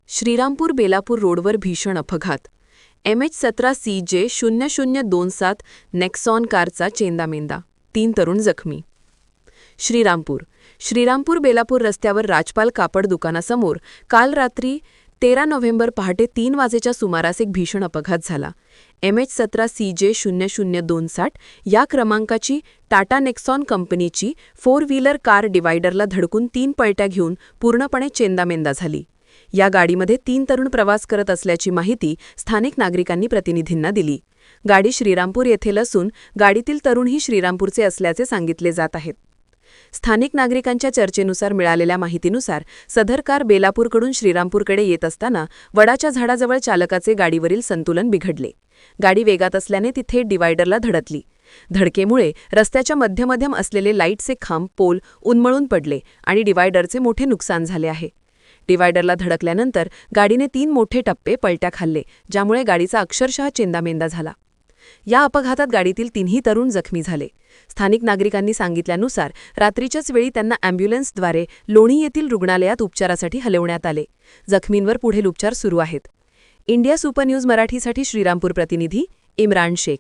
श्रीरामपूर बेलापूर रोडवर भीषण अपघात. MH17CJ0027 नेक्सॉन कारचा चेंदामेंदा, 3 तरुण जखमी. श्रीरामपूर बेलापूर रस्त्यावर राजपाल कापड दुकानासमोर काल रात्री 13 नोव्हेंबर पहाटे 3 वाजेच्या सुमारास एक भीषण अपघात झाला. MH17CJ0027 या क्रमांकाची टाटा नेक्सॉन कंपनीची 4 व्हीलर कार डिवायडरला धडकून 3 पलट्या घेऊन पूर्णपणे चेंदामेंदा झाली. या गाडीमध्ये 3 तरुण प्रवास करत असल्याची माहिती स्थानिक नागरिकांनी प्रतिनिधींना दिली. गाडी श्रीरामपूर येथील असून गाडीतील तरुणही श्रीरामपूरचे असल्याचे सांगितले जात आहेत. स्थानिक नागरिकांच्या चर्चेनुसार मिळालेल्या माहितीनुसार सदर कार बेलापूरकडून श्रीरामपूरकडे येत असताना वडाच्या झाडाजवळ चालकाचे गाडीवरील संतुलन बिघडले. गाडी वेगात असल्याने ती थेट डिवायडरला धडकली. धडकेमुळे रस्त्याच्या मध्यम असलेले लाईटचे खांब पोल उन्मळून पडले आणि डिवायडरचे मोठे नुकसान झाले आहे. डिवायडरला धडकल्यानंतर गाडीने 3 मोठे टप्पे पलट्या खाल्ले, ज्यामुळे गाडीचा अक्षरशः चेंदामेंदा झाला. या अपघातात गाडीतील 3ही तरुण जखमी झाले. स्थानिक नागरिकांनी सांगितल्यानुसार रात्रीच्याच वेळी त्यांना ॲम्ब्युलन्सद्वारे लोणी येथील रुग्णालयात उपचारासाठी हलवण्यात आले. जखमींवर पुढील उपचार सुरू आहेत. इंडिया सुपर न्यूज मराठीसाठी श्रीरामपूर प्रतिनिधी इम्रान शेख.